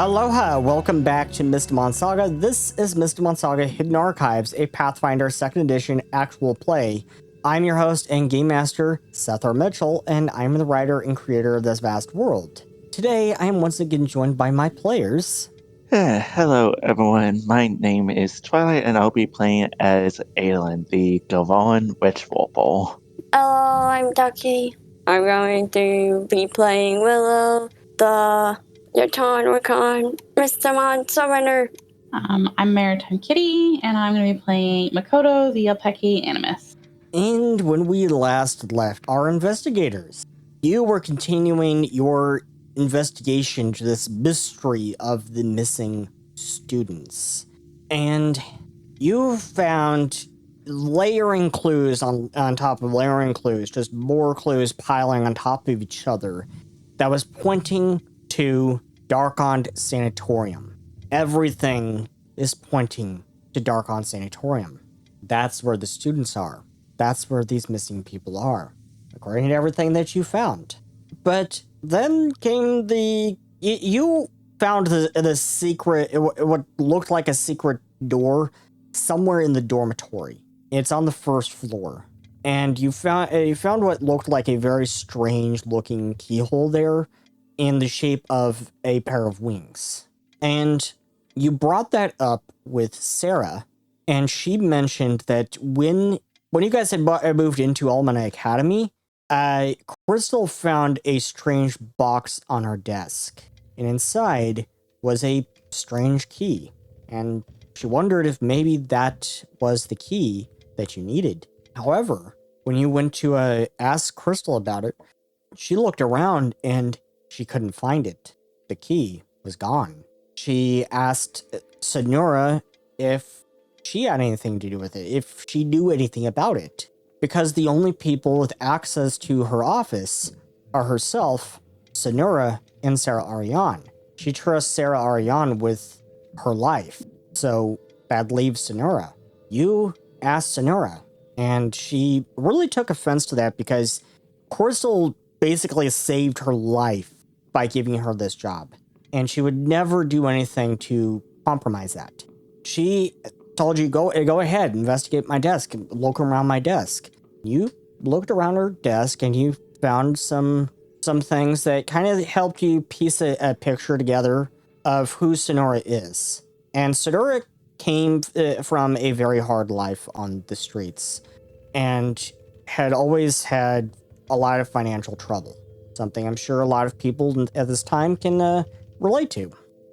Aloha, welcome back to Mystimon Saga. This is Mystimon Saga Hidden Archives, a Pathfinder 2nd Edition actual play. I'm your host and game master, Seth R. Mitchell, and I'm the writer and creator of this vast world. Today, I am once again joined by my players. Hello everyone, my name is Twilight and I'll be playing as Aelin, the Gavalan Witch Wolfle. Hello, I'm Ducky. I'm going to be playing Willow, the Yaton Mystimon Summoner. I'm Maritime Kitty, and I'm going to be playing Makoto, the Alpeki Animus. And when we last left our investigators, you were continuing your investigation to this mystery of the missing students. And you found layering clues on top of layering clues, just more clues piling on top of each other that was pointing to Darkand Sanitorium. Everything is pointing to Darkand Sanitorium. That's where the students are. That's where these missing people are, according to everything that you found. But then came you found the secret, what looked like a secret door somewhere in the dormitory. It's on the first floor. And you found what looked like a very strange looking keyhole there in the shape of a pair of wings. And you brought that up with Sarah, and she mentioned that when you guys had moved into Almana Academy, Crystal found a strange box on her desk, and inside was a strange key. And she wondered if maybe that was the key that you needed. However, when you went to ask Crystal about it, she looked around and she couldn't find it. The key was gone. She asked Sonora if she had anything to do with it, if she knew anything about it, because the only people with access to her office are herself, Sonora, and Sarah Ariane. She trusts Sarah Ariane with her life, so that leaves Sonora. You asked Sonora, and she really took offense to that because Crystal basically saved her life by giving her this job, and she would never do anything to compromise that. She told you, go ahead, investigate my desk, look around my desk. You looked around her desk and you found some things that kind of helped you piece a picture together of who Sonora is. And Sonora came from a very hard life on the streets and had always had a lot of financial trouble. Something I'm sure a lot of people at this time can relate to.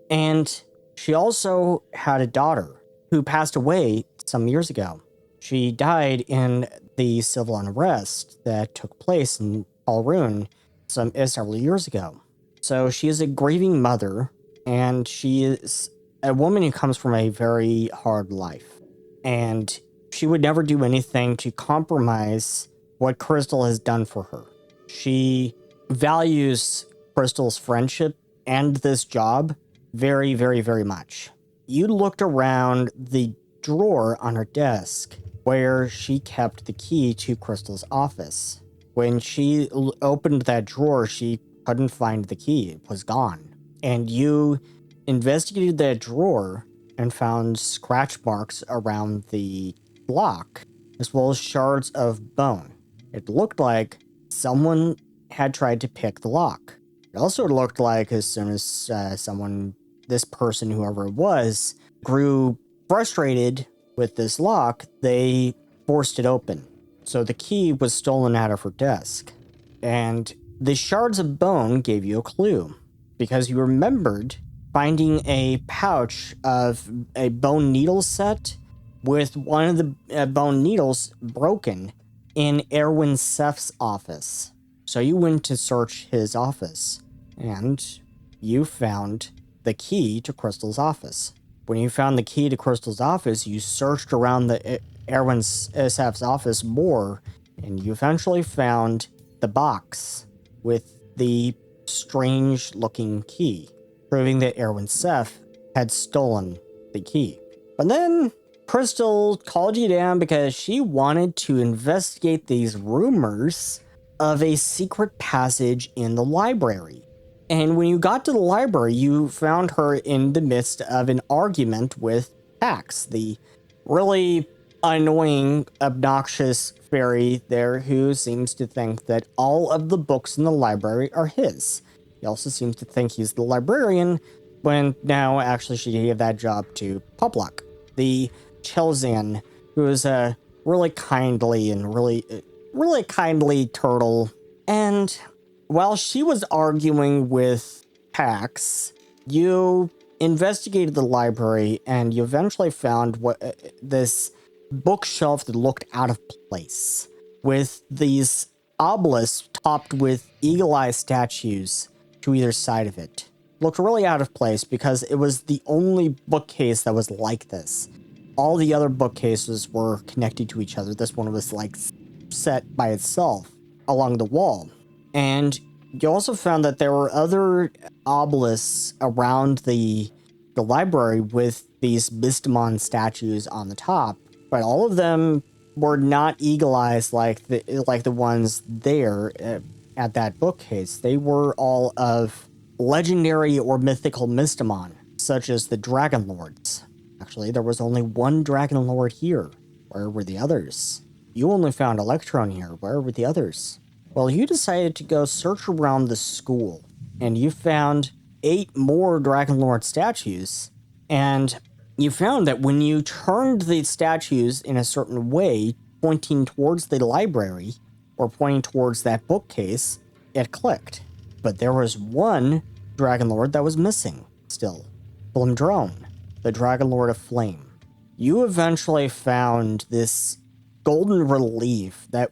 And she also had a daughter who passed away some years ago. She died in the civil unrest that took place in Alrune several years ago. So she is a grieving mother, and she is a woman who comes from a very hard life. And she would never do anything to compromise what Crystal has done for her. She values Crystal's friendship and this job very, very, very much. You looked around the drawer on her desk where she kept the key to Crystal's office. When she opened that drawer, she couldn't find the key. It was gone. And you investigated that drawer and found scratch marks around the lock, as well as shards of bone. It looked like someone had tried to pick the lock. It also looked like as soon as this person, whoever it was, grew frustrated with this lock, they forced it open. So the key was stolen out of her desk. And the shards of bone gave you a clue, because you remembered finding a pouch of a bone needle set with one of the bone needles broken in Erwin Seth's office. So you went to search his office, and you found the key to Crystal's office. When you found the key to Crystal's office, you searched around the Erwin Seth's office more, and you eventually found the box with the strange-looking key, proving that Erwin Seth had stolen the key. But then Crystal called you down because she wanted to investigate these rumors of a secret passage in the library. And when you got to the library, you found her in the midst of an argument with Pax, the really annoying, obnoxious fairy there who seems to think that all of the books in the library are his. He also seems to think he's the librarian, when now actually she gave that job to Poplak, the Chelzan, who is a really kindly and really kindly turtle. And while she was arguing with Pax, you investigated the library and you eventually found this bookshelf that looked out of place, with these obelisks topped with eagle-eye statues to either side of it. Looked really out of place because it was the only bookcase that was like this. All the other bookcases were connected to each other. This one was like set by itself along the wall. And you also found that there were other obelisks around the library with these Mystimon statues on the top, but all of them were not eagle eyes like the ones there at that bookcase. They were all of legendary or mythical Mystimon, such as the Dragon Lords. Actually, there was only one Dragon Lord here. Where were the others? You only found Electron here. Where were the others? Well, you decided to go search around the school, and you found 8 more Dragon Lord statues, and you found that when you turned the statues in a certain way, pointing towards the library, or pointing towards that bookcase, it clicked. But there was one Dragon Lord that was missing, still. Flamdrone, the Dragon Lord of Flame. You eventually found this golden relief that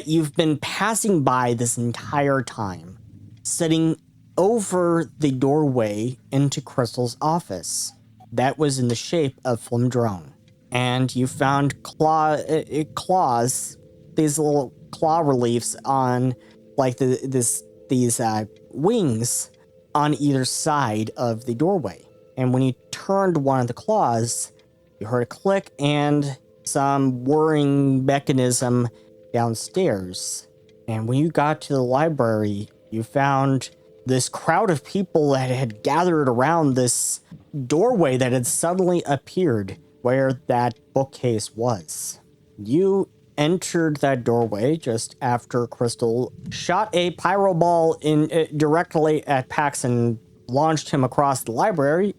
you've been passing by this entire time, sitting over the doorway into Crystal's office. That was in the shape of Flamdrone. And you found claws, these little claw reliefs on like these wings on either side of the doorway. And when you turned one of the claws, you heard a click and some whirring mechanism downstairs. And when you got to the library, you found this crowd of people that had gathered around this doorway that had suddenly appeared where that bookcase was. You entered that doorway just after Crystal shot a pyro ball directly at Pax and launched him across the library.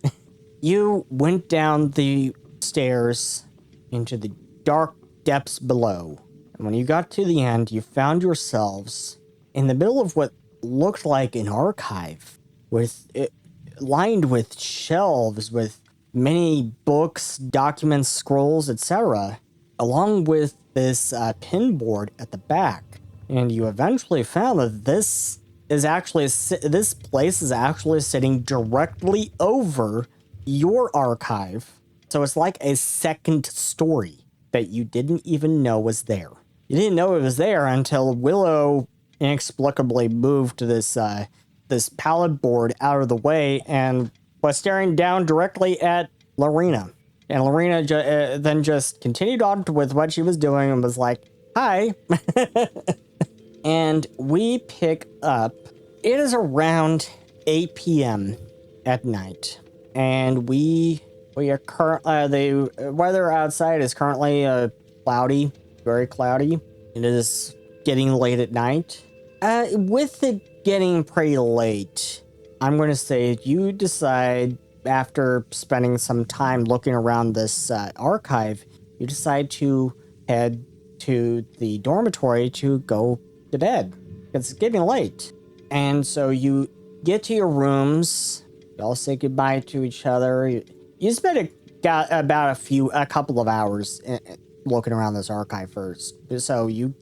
You went down the stairs into the dark depths below. And when you got to the end, you found yourselves in the middle of what looked like an archive, with it lined with shelves with many books, documents, scrolls, etc., along with this pin board at the back. And you eventually found that this place is actually sitting directly over your archive. So it's like a second story that you didn't even know was there. You didn't know it was there until Willow inexplicably moved this pallet board out of the way and was staring down directly at Lorena. And Lorena then just continued on with what she was doing and was like, "Hi." And we pick up. It is around 8 p.m. at night, and we are the weather outside is currently cloudy, very cloudy. It is getting late at night. With it getting pretty late, I'm going to say you decide, after spending some time looking around this archive, you decide to head to the dormitory to go to bed. It's getting late. And so you get to your rooms, you all say goodbye to each other. You spend about a couple of hours looking around this archive first. So you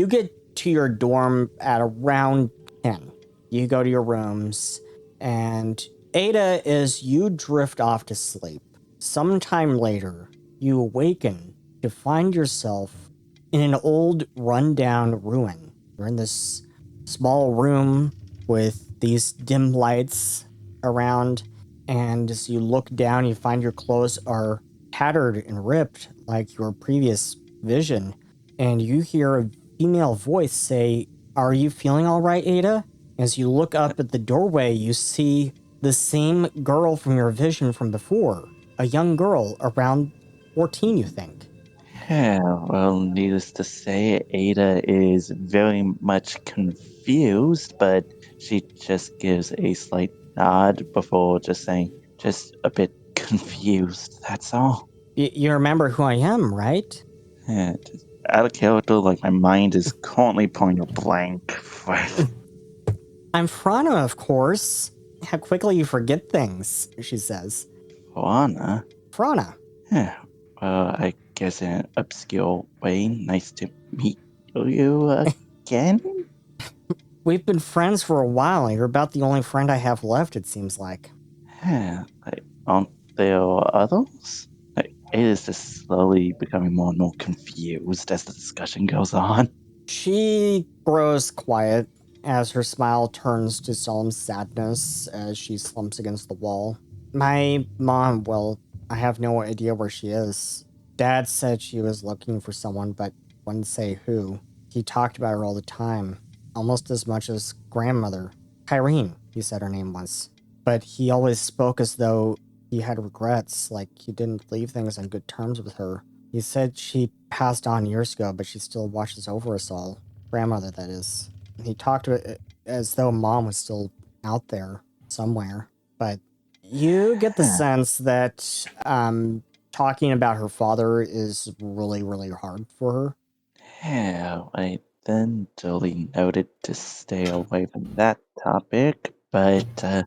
get to your dorm at around 10. You go to your rooms, and Ada, as you drift off to sleep, sometime later, you awaken to find yourself in an old rundown ruin. You're in this small room with these dim lights around, and as you look down, you find your clothes are tattered and ripped like your previous vision, and you hear a female voice say, "Are you feeling all right, Ada?" As you look up at the doorway, you see the same girl from your vision from before. A young girl, around 14, you think. Yeah, well, needless to say, Ada is very much confused, but she just gives a slight nod before just saying, just a bit confused, that's all. You remember who I am, right? Yeah, just out of character, like my mind is currently pointing blank. I'm Frana, of course. How quickly you forget things, she says. Juana? Frana. Yeah, well, I guess in an obscure way, nice to meet you again? We've been friends for a while, and you're about the only friend I have left, it seems like. Yeah, like, aren't there others? Like, it is just slowly becoming more and more confused as the discussion goes on. She grows quiet as her smile turns to solemn sadness as she slumps against the wall. My mom, well, I have no idea where she is. Dad said she was looking for someone, but wouldn't say who. He talked about her all the time, almost as much as grandmother. Kyrene, he said her name was. But he always spoke as though he had regrets, like he didn't leave things on good terms with her. He said she passed on years ago, but she still watches over us all. Grandmother, that is. He talked to it as though mom was still out there somewhere. But you get the sense that talking about her father is really, really hard for her. Yeah, I then duly noted to stay away from that topic, but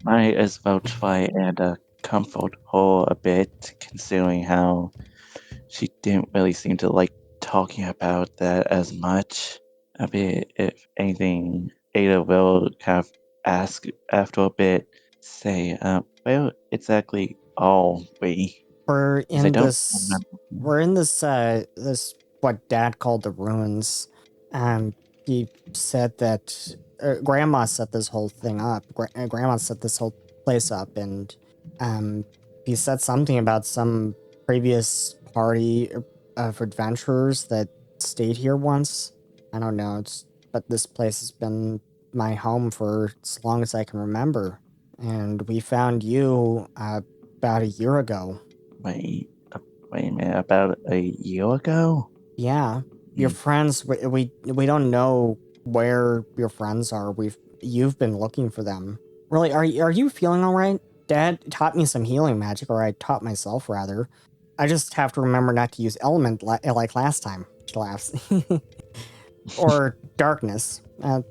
might as well try and comfort her a bit, considering how she didn't really seem to like talking about that as much. I mean, if anything, Ada will kind of ask after a bit, say, where exactly are we? We're 'Cause I in don't this. remember. We're in this what Dad called the ruins. He said that Grandma set this whole thing up. Grandma set this whole place up, and he said something about some previous party of adventurers that stayed here once. I don't know. But this place has been my home for as long as I can remember, and we found you about a year ago. Wait a minute, about a year ago? Yeah, your Hmm. friends. We don't know where your friends are. You've been looking for them. Really, are you feeling all right? Dad taught me some healing magic, or I taught myself rather. I just have to remember not to use element like last time. She laughs. Or darkness.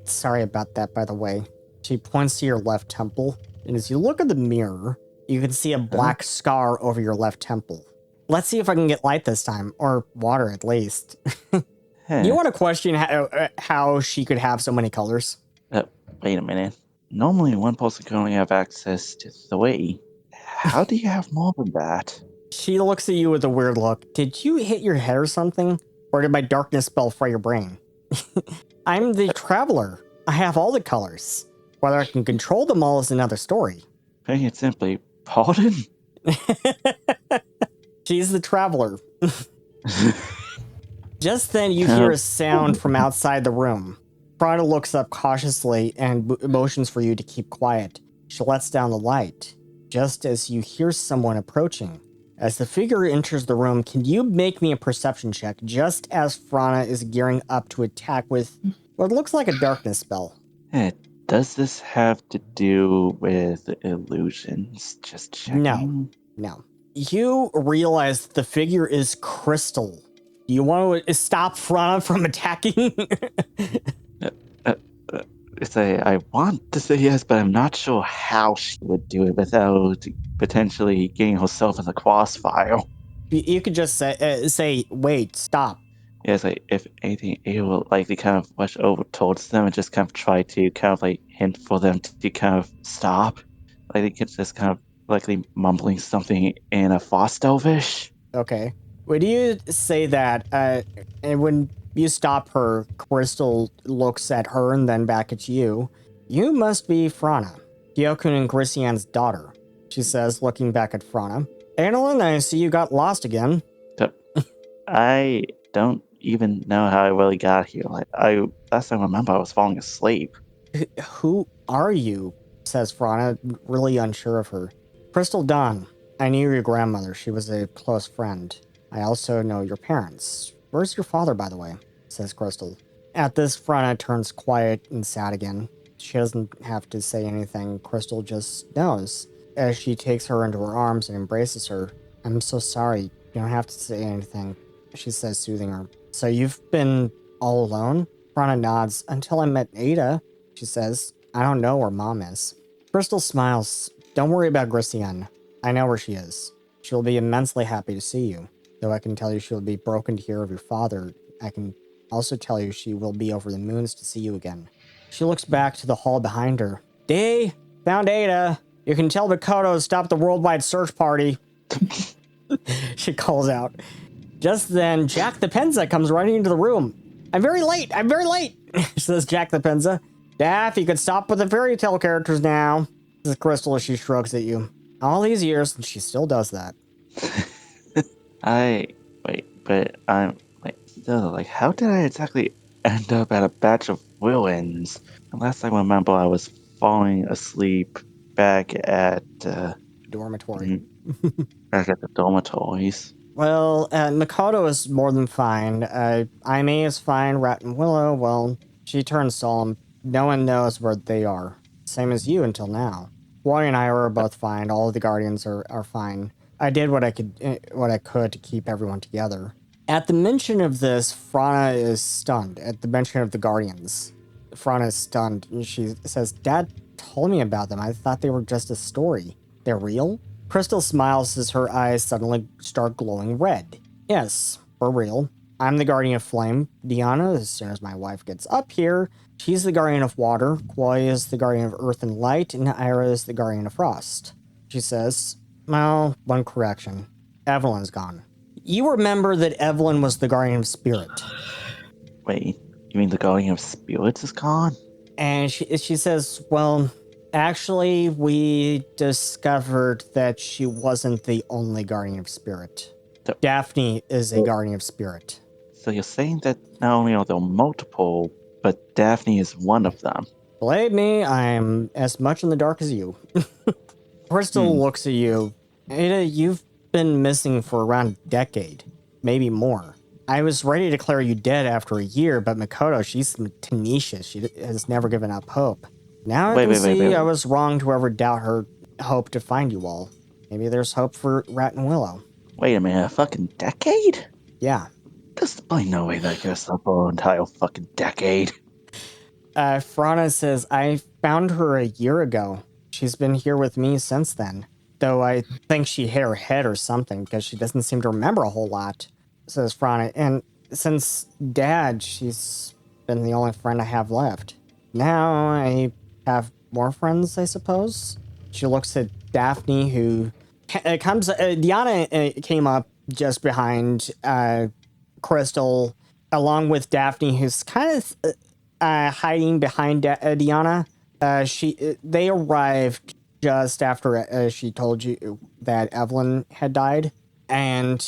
Sorry about that, by the way. She points to your left temple, and as you look in the mirror, you can see a black scar over your left temple. Let's see if I can get light this time, or water at least. You want to question how she could have so many colors? Uh, Wait a minute. Normally, one person can only have access to 3. How do you have more than that? She looks at you with a weird look. Did you hit your head or something? Or did my darkness spell fry your brain? I'm the traveler. I have all the colors. Whether I can control them all is another story. Putting it simply, pardon? She's the traveler. Just then, you hear a sound from outside the room. Prada looks up cautiously and motions for you to keep quiet. She lets down the light, just as you hear someone approaching. As the figure enters the room, can you make me a perception check just as Frana is gearing up to attack with what looks like a darkness spell? Does this have to do with illusions? Just checking. No. You realize the figure is crystal. Do you want to stop Frana from attacking? I want to say yes, but I'm not sure how she would do it without potentially getting herself in the crossfire. You could just say, wait, stop. Yes, if anything, it will likely kind of rush over towards them and just kind of try to kind of like hint for them to kind of stop. I think it's just kind of likely mumbling something in a fast elvish. Okay. When you say that, and when you stop her, Crystal looks at her and then back at you. You must be Frana, Gyokun and Grisian's daughter, she says, looking back at Frana. Annalyn, I see you got lost again. I don't even know how I really got here. Last time I remember, I was falling asleep. Who are you? Says Frana, really unsure of her. Crystal Dawn. I knew your grandmother. She was a close friend. I also know your parents. Where's your father, by the way? Says Crystal. At this, Frana turns quiet and sad again. She doesn't have to say anything. Crystal just knows. As she takes her into her arms and embraces her. I'm so sorry. You don't have to say anything, she says, soothing her. So you've been all alone? Frana nods. Until I met Ada, she says. I don't know where Mom is. Crystal smiles. Don't worry about Gracienne. I know where she is. She'll be immensely happy to see you. Though I can tell you she'll be broken to hear of your father, I can also tell you she will be over the moons to see you again. She looks back to the hall behind her. Dee, found Ada. You can tell Makoto to stop the worldwide search party. She calls out. Just then, Jack the Penza comes running into the room. I'm very late, says Jack the Penza. Daff, you can stop with the fairy tale characters now, says Crystal as she shrugs at you. All these years, and she still does that. But I'm still how did I exactly end up at a batch of ruins? The last I remember, I was falling asleep back at Dormitory. back at the dormitories. Well, Makoto is more than fine. Aimee is fine. Rat and Willow, well, she turns solemn. No one knows where they are. Same as you until now. Kuai and Eira are both fine. All of the Guardians are fine. I did what I could to keep everyone together. At the mention of this, Frana is stunned. At the mention of the Guardians, Frana is stunned. She says, Dad told me about them. I thought they were just a story. They're real? Crystal smiles as her eyes suddenly start glowing red. Yes, for real. I'm the Guardian of Flame. Diana, as soon as my wife gets up here, she's the Guardian of Water. Kuai is the Guardian of Earth and Light, and Eira is the Guardian of Frost. She says, well, one correction. Evelyn's gone. You remember that Evelyn was the Guardian of Spirit. Wait, you mean the Guardian of Spirits is gone? And she says, well, actually, we discovered that she wasn't the only Guardian of Spirit. Daphne is a Guardian of Spirit. So you're saying that not only are there multiple, but Daphne is one of them? Believe me, I'm as much in the dark as you. Crystal looks at you. Ada, you've been missing for around a decade, maybe more. I was ready to declare you dead after a year, but Makoto, she's tenacious. She has never given up hope. Now I can see I was wrong to ever doubt her hope to find you all. Maybe there's hope for Rat and Willow. Wait a minute, a fucking decade? Yeah. There's probably no way that goes up for an entire fucking decade. Frana says, I found her a year ago. She's been here with me since then. Though I think she hit her head or something because she doesn't seem to remember a whole lot, says Frana. And since Dad, she's been the only friend I have left. Now I have more friends, I suppose. She looks at Daphne, who comes. Diana came up just behind Crystal, along with Daphne, who's kind of hiding behind Diana. They arrived just after she told you that Evelyn had died, and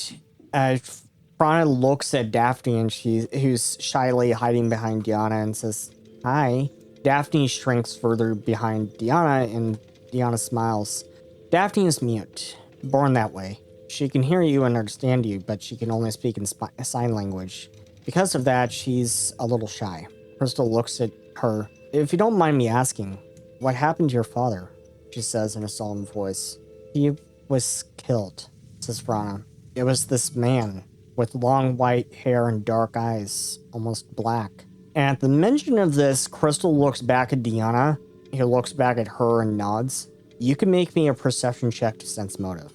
Frana looks at Daphne, and who's shyly hiding behind Diana, and says, "Hi." Daphne shrinks further behind Diana, and Diana smiles. Daphne is mute, born that way. She can hear you and understand you, but she can only speak in sign language. Because of that, she's a little shy. Crystal looks at her. If you don't mind me asking, what happened to your father? She says in a solemn voice. He was killed, says Frana. It was this man with long white hair and dark eyes, almost black. And at the mention of this, Crystal looks back at Diana. He looks back at her and nods. You can make me a perception check to sense motive.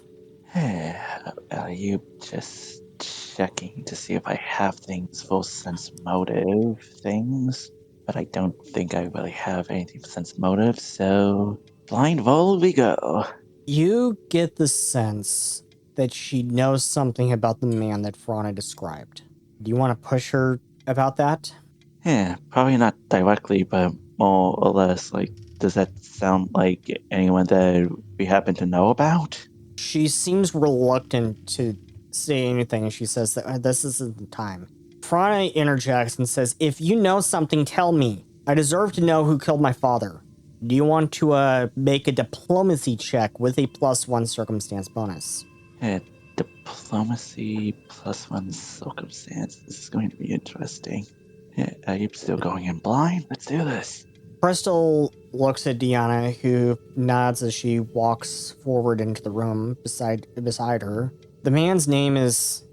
Are you just checking to see if I have things for sense motive things? But I don't think I really have anything for sense motive, so blind roll we go. You get the sense that she knows something about the man that Frana described. Do you want to push her about that? Yeah, probably not directly, but more or less, does that sound like anyone that we happen to know about? She seems reluctant to say anything, and she says that this isn't the time. Frana interjects and says, if you know something, tell me. I deserve to know who killed my father. Do you want to make a diplomacy check with a +1 circumstance bonus? Diplomacy +1 circumstance. This is going to be interesting. Are you still going in blind? Let's do this. Crystal looks at Deanna, who nods as she walks forward into the room beside her. The man's name is...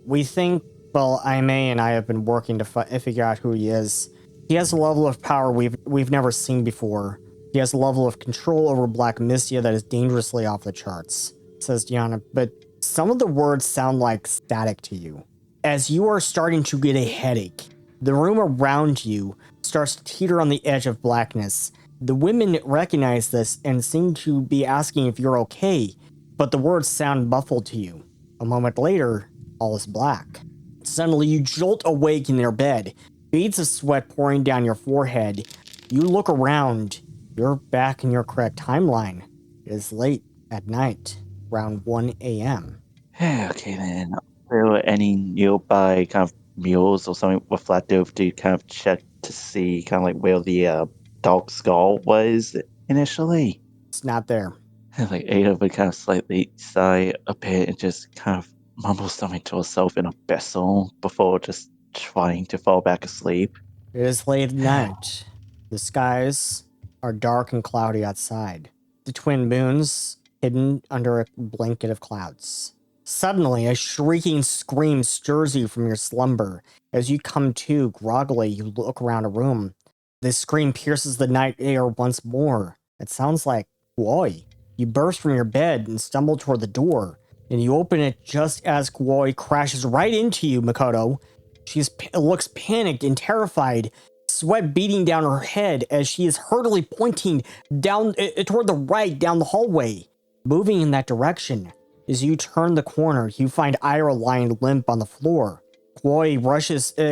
We think, well, Aime and I have been working to figure out who he is. He has a level of power we've never seen before. He has a level of control over Black Mystia that is dangerously off the charts, says Deanna, but some of the words sound like static to you. As you are starting to get a headache, the room around you starts to teeter on the edge of blackness. The women recognize this and seem to be asking if you're okay, but the words sound muffled to you. A moment later, all is black. Suddenly, you jolt awake in your bed, beads of sweat pouring down your forehead. You look around. You're back in your correct timeline. It is late at night, around 1 a.m. Okay then. Are there any nearby kind of mules or something with flat dove to kind of check to see kind of like where the dark skull was initially? It's not there. Like Ada would kind of slightly sigh a bit and just kind of mumble something to herself in a vessel before just trying to fall back asleep. It is late at night. The skies are dark and cloudy outside. The twin moons hidden under a blanket of clouds. Suddenly, a shrieking scream stirs you from your slumber. As you come to, groggily, you look around a room. This scream pierces the night air once more. It sounds like Kuai. You burst from your bed and stumble toward the door, and you open it just as Kuai crashes right into you, Makoto. She looks panicked and terrified, sweat beating down her head as she is hurriedly pointing down toward the right down the hallway. Moving in that direction, as you turn the corner, you find Eira lying limp on the floor. Kuai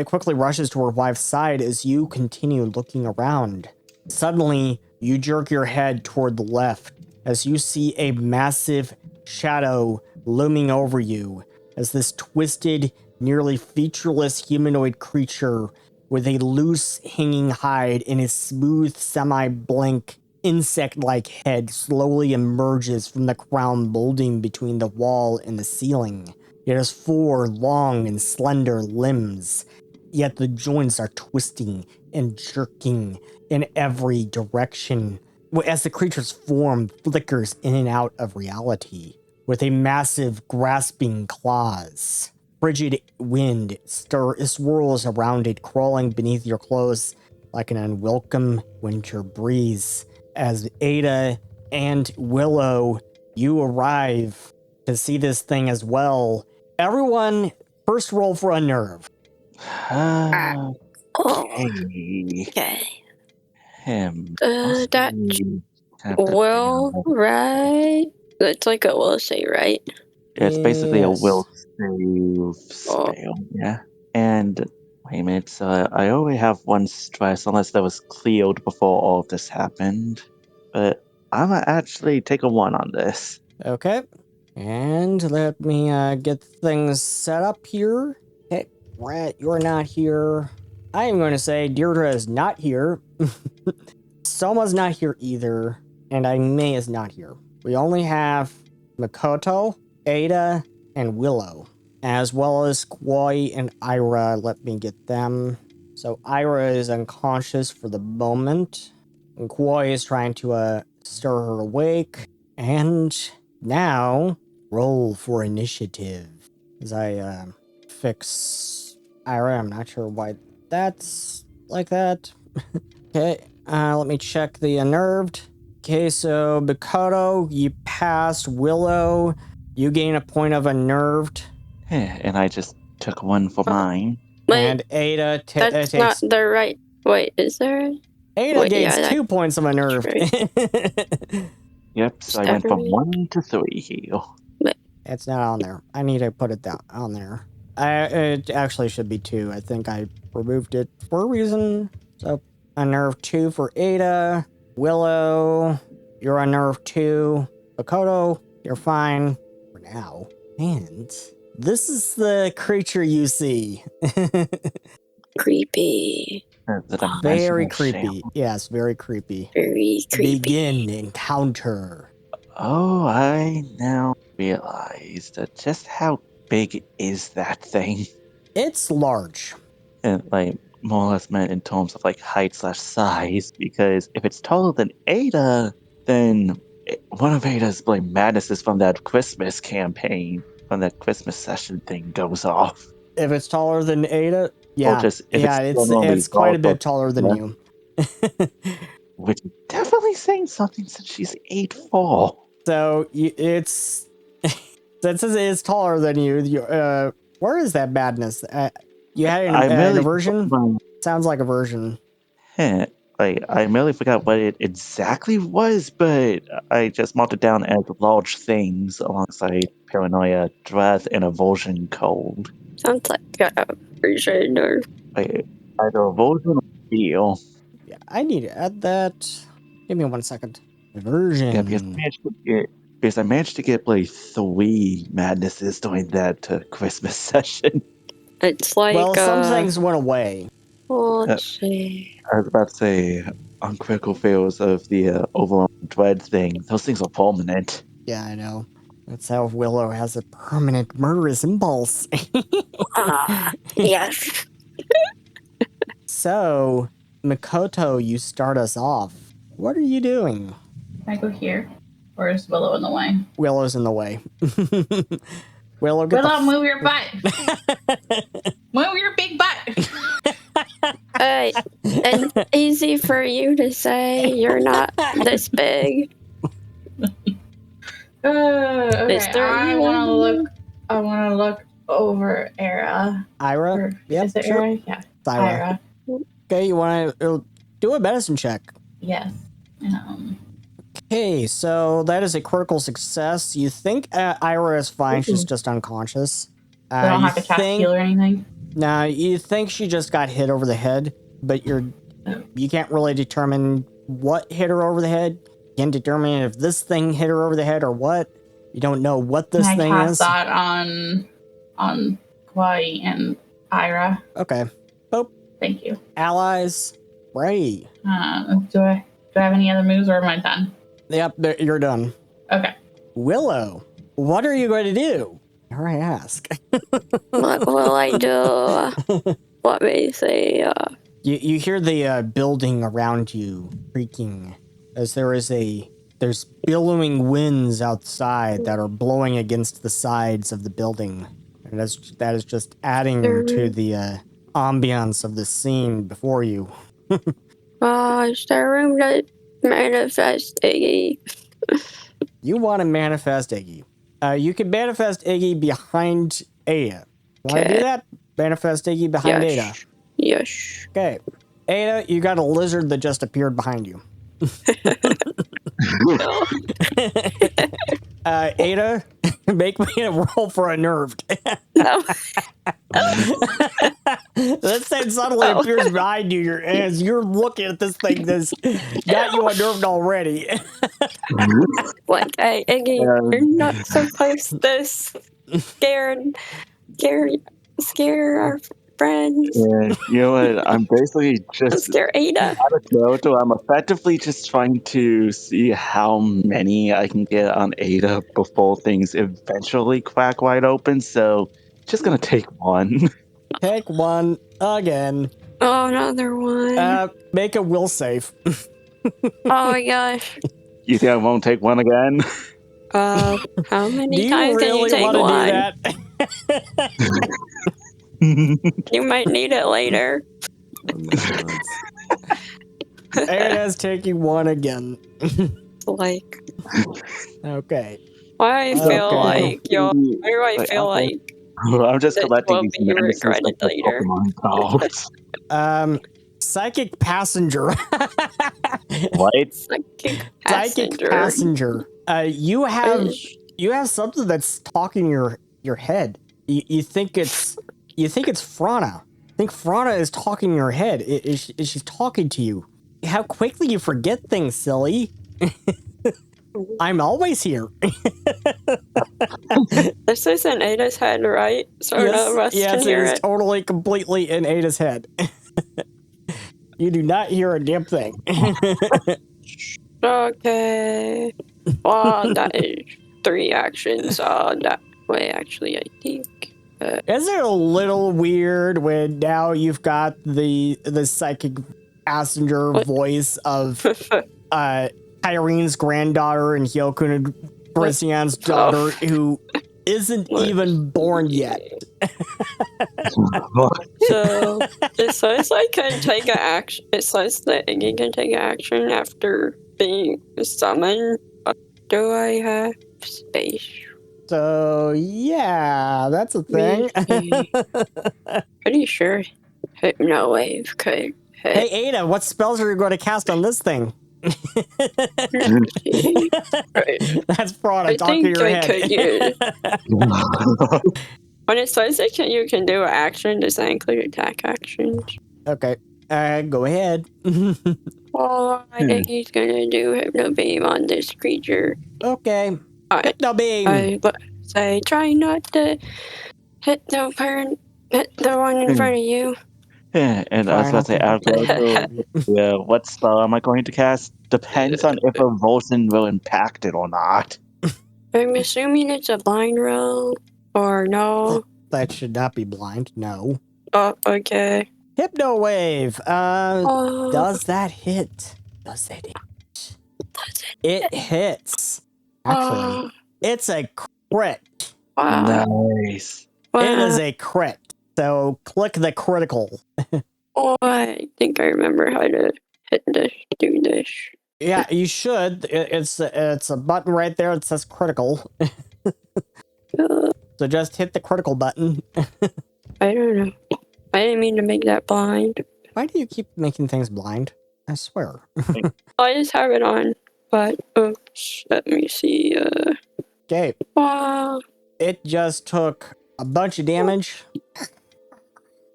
quickly rushes to her wife's side as you continue looking around. Suddenly, you jerk your head toward the left as you see a massive shadow looming over you as this twisted, nearly featureless humanoid creature with a loose hanging hide and a smooth, semi-blank, insect-like head slowly emerges from the crown molding between the wall and the ceiling. It has 4 long and slender limbs, yet the joints are twisting and jerking in every direction as the creature's form flickers in and out of reality with a massive grasping claws. Frigid wind swirls around it, crawling beneath your clothes like an unwelcome winter breeze. As Ada and Willow, you arrive to see this thing as well. Everyone, first roll for a nerve. Oh, Okay. okay. Possibly That have to will, fail. right? It's like a will say, right? It's basically a Yes. will save fail, yeah. And wait a minute, so I only have 1 stress unless that was cleared before all of this happened. But I'm gonna actually take a 1 on this. Okay. And let me get things set up here. Hey, Rat, you're not here. I am going to say Deirdre is not here. Soma's not here either. And Aime is not here. We only have Makoto, Ada, and Willow, as well as Kuai and Eira. Let me get them. So Eira is unconscious for the moment, and Kuai is trying to stir her awake. And now, roll for initiative. As I fix Eira, I'm not sure why that's like that. Okay, let me check the unnerved. Okay, so Makoto, you passed. Willow, you gain a point of unnerved. And I just took 1 for mine. Wait, And Ada that's takes... not the right. Wait, is there? Ada Wait, gains yeah, 2 points of unnerved. Yep, so I went from Stephanie? 1 to 3 here. It's not on there. I need to put it down on there. It actually should be 2. I think I removed it for a reason. So, unnerved 2 for Ada. Willow, you're unnerved 2. Makoto, you're fine for now. And this is the creature you see. Creepy. The dimensional Very sham. creepy. Yes, very creepy. Very creepy. Begin encounter. Oh, I now realize that just how big is that thing? It's large. And like more or less meant in terms of like height/size, because if it's taller than Ada, then one of Ada's like madnesses from that Christmas campaign, from that Christmas session thing goes off. If it's taller than Ada, yeah, just if yeah, it's normally it's quite a tall, bit taller than yeah. you. Which is definitely saying something since she's 8'4". So it's since it's taller than you. Where is that madness? You had an aversion? Sounds like aversion. Like I merely forgot what it exactly was, but I just marked it down as large things alongside paranoia, dread, and aversion cold. Sounds like aversion or Like either aversion or fear. Yeah, I need to add that. Give me 1 second. Aversion. Yeah, because I managed to get like 3 madnesses during that Christmas session. it's like Well, some things went away. let's see. I was about to say, on critical fails of the overall dread thing, those things are permanent. Yeah, I know. That's how Willow has a permanent murderous impulse. Yes. So, Makoto, you start us off. What are you doing? Can I go here? Or is Willow in the way? Willow's in the way. Willow, move your butt. Move your big butt. And easy for you to say. You're not this big. Okay, Is there I anyone? want to look over Eira. Eira? Yep, Is it sure. Eira? Yeah. Eira. Okay, you want to do a medicine check. Yes. Okay, so that is a critical success. You think Eira is fine, she's just unconscious. I don't have to cast heal or anything? Nah, you think she just got hit over the head, but you can't really determine what hit her over the head. You can't determine if this thing hit her over the head or what. You don't know what this thing is. Can I cast that on Kuai and Eira? Okay. Boop. Thank you. Allies. Right. Do I have any other moves or am I done? Yep, you're done. Okay. Willow, what are you going to do? Here I ask. What will I do? Let me see. You hear the building around you creaking as there's billowing winds outside that are blowing against the sides of the building. And that is just adding to the ambiance of the scene before you. Is there room to manifest Iggy? You want to manifest Iggy. You can manifest Iggy behind Ada. Want to do that? Manifest Iggy behind Ada. Yes. Okay. Ada, you got a lizard that just appeared behind you. Ada, make me a roll for unnerved. This thing suddenly appears behind you as you're looking at this thing that's got you unnerved already. Like, hey, Iggy, you're not supposed to scare our friends. Yeah, you know what? I'm basically just Scare Ada. out of character. I'm effectively just trying to see how many I can get on Ada before things eventually crack wide open. So, just gonna take one. Take one again. Oh, another one. Make a will save. Oh my gosh. You think I won't take one again? How many Do you times can you really take want to one? do that? You might need it later. Ada's taking one again. Like, Okay. why I feel like why do I feel like I'm just that collecting will these be nemesis regretted like later. Pokemon cards. Psychic passenger. What? Psychic passenger. You have something that's talking your head. You think it's Frana. I think Frana is talking in your head. Is she talking to you? How quickly you forget things, silly. I'm always here. This is in Ada's head, right? So none of us can hear it is it. totally, completely in Ada's head. You do not hear a damn thing. Okay. Well, that is 3 actions. That way, actually, I think. Is it a little weird when now you've got the psychic passenger What? voice of Irene's granddaughter and Hyokun Brisian's daughter who isn't even born yet? So it says I can take an action. It says that you can take an action after being summoned. Do I have space? So yeah, that's a thing. Pretty sure Hypno Wave could hit. Hey Ada, what spells are you going to cast on this thing? Right. That's fraud. I I'm talking to think your I head. could use. When it says that you can do an action, does that include attack actions? Okay, go ahead. Oh, I think he's gonna do Hypno Beam on this creature. Okay, Hypno Beam. I try not to hit the one in front of you. Yeah, and I was about to say, what spell am I going to cast? Depends on if a Volson will impact it or not. I'm assuming it's a blind roll, or no? That should not be blind. No. Oh, okay. Hypno Wave. Does that hit? Does it hit? It hits. Actually, it's a crit. Wow. Nice. It is a crit. So click the critical. Oh, I think I remember how to do this. Yeah, you should. It's a button right there that says critical. So just hit the critical button. I don't know. I didn't mean to make that blind. Why do you keep making things blind? I swear. I just have it on. But, oops, let me see. Okay. Wow. It just took a bunch of damage.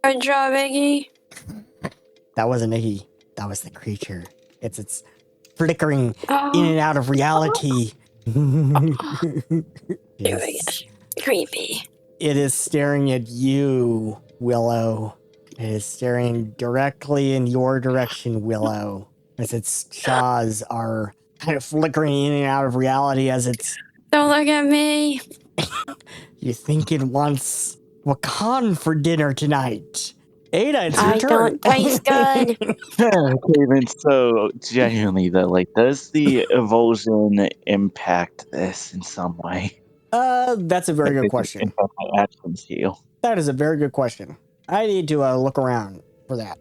Good job, Iggy. That wasn't Iggy. That was the creature. It's flickering in and out of reality. Yes. Creepy. It is staring at you, Willow. It is staring directly in your direction, Willow, as its jaws are kind of flickering in and out of reality as it's... Don't look at me. You think it wants Wakan for dinner tonight. Ada, it's your I turn. don't taste good. Okay, then, so genuinely though, like, does the evulsion impact this in some way? That's a very good question. Impact my actions heal. That is a very good question. I need to look around for that.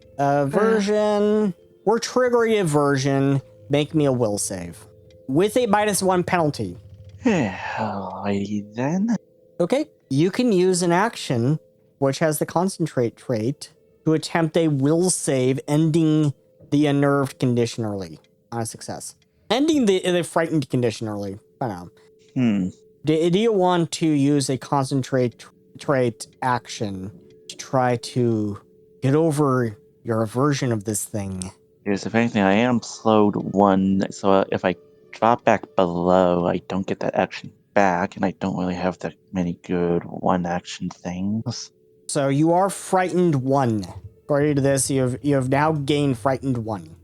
Version. We're triggering a version. Make me a will save. With a -1 penalty. Alrighty then. Okay. You can use an action, which has the concentrate trait, to attempt a will save, ending the unnerved condition early. On a success. Ending the frightened condition early. I don't know. Do you want to use a concentrate trait action to try to get over your aversion of this thing? Because if anything, I am slowed 1, so if I drop back below, I don't get that action back, and I don't really have that many good 1-action things. So you are frightened 1. According to this, you have now gained frightened 1.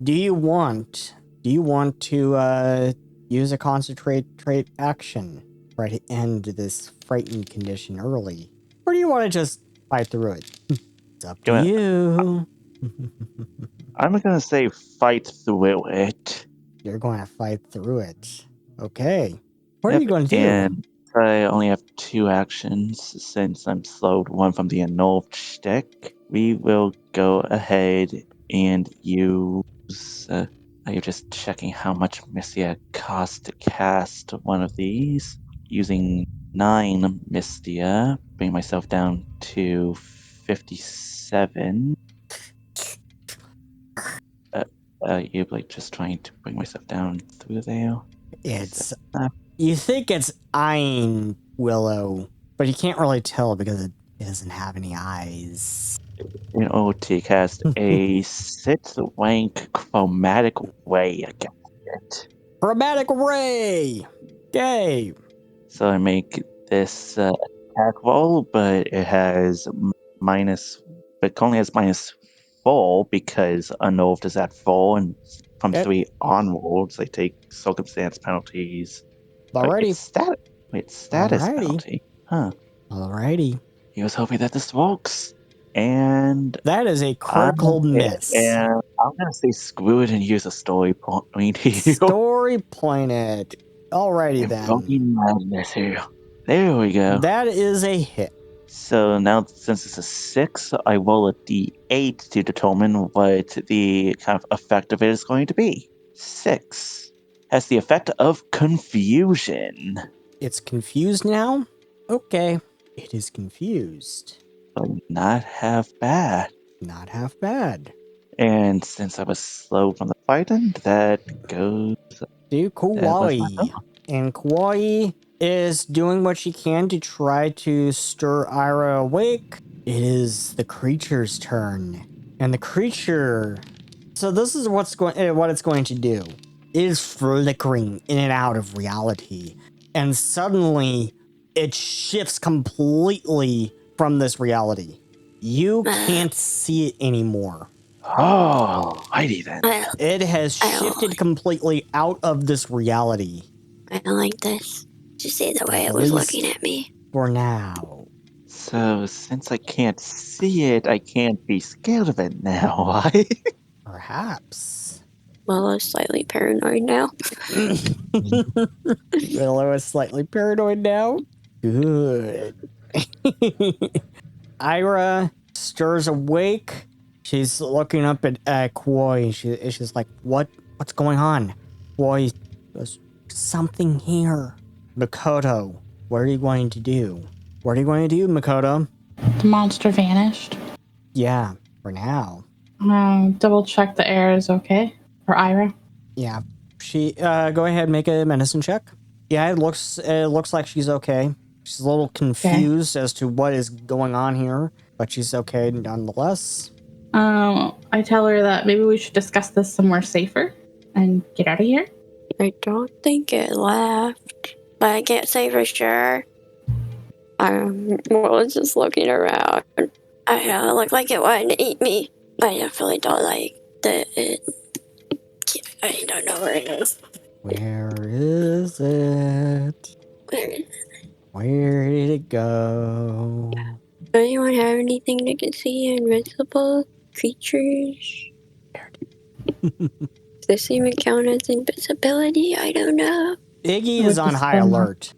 Do you want to use a concentrate trait action to try to end this frightened condition early? Or do you want to just fight through it? It's up to you. I'm gonna say fight through it. You're going to fight through it. Okay. What are you going to do? And I only have 2 actions since I'm slowed 1 from the annulled shtick. We will go ahead and use... I'm just checking how much Mystia costs to cast one of these. Using 9 Mystia, bring myself down to 57. You like just trying to bring myself down through there. It's you think it's eyeing Willow, but you can't really tell because it doesn't have any eyes. In OT, cast a 6-rank chromatic ray against it. Chromatic ray. Okay. So I make this attack roll, but it has it only has full because unnoved is at full, and from Okay. 3 onwards, they take circumstance penalties. Alrighty. Status Alrighty. penalty. Huh. Alrighty. He was hoping that this works. And That is a critical miss. And I'm gonna say screw it and use a story point here. Story pointed. Alrighty then. Invoking madness here. There we go. That is a hit. So now, since it's a 6, I roll a d8 to determine what the kind of effect of it is going to be. 6 has the effect of confusion. It's confused now? Okay. It is confused. But not half bad. Not half bad. And since I was slow from the fight end, that goes To Kuai. And Kuai is doing what she can to try to stir Eira awake. It is the creature's turn. And the creature... So this is what it's going to do. It is flickering in and out of reality. And suddenly, it shifts completely from this reality. You can't see it anymore. Oh, Heidi then. It has shifted completely out of this reality. I don't like this. To see the way it At was least looking at me. for now. So, since I can't see it, I can't be scared of it now, right? Perhaps. Well, I'm slightly paranoid now. Willow is slightly paranoid now. Good. Eira stirs awake. She's looking up at Kuai. She's like, what's going on? Kuai, there's something here. Makoto, what are you going to do? What are you going to do, Makoto? The monster vanished. Yeah, for now. Double check the air is okay for Eira. Yeah. She go ahead and make a medicine check. Yeah, it looks like she's okay. She's a little confused as to what is going on here, but she's okay nonetheless. I tell her that maybe we should discuss this somewhere safer and get out of here. I don't think it left, but I can't say for sure. Well, just looking around. I don't look like it wanted to eat me. I definitely don't like that it. I don't know where it is. Where is it? Where did it go? Does anyone have anything that can see invisible creatures? Does this even count as invisibility? I don't know. Iggy is on high alert.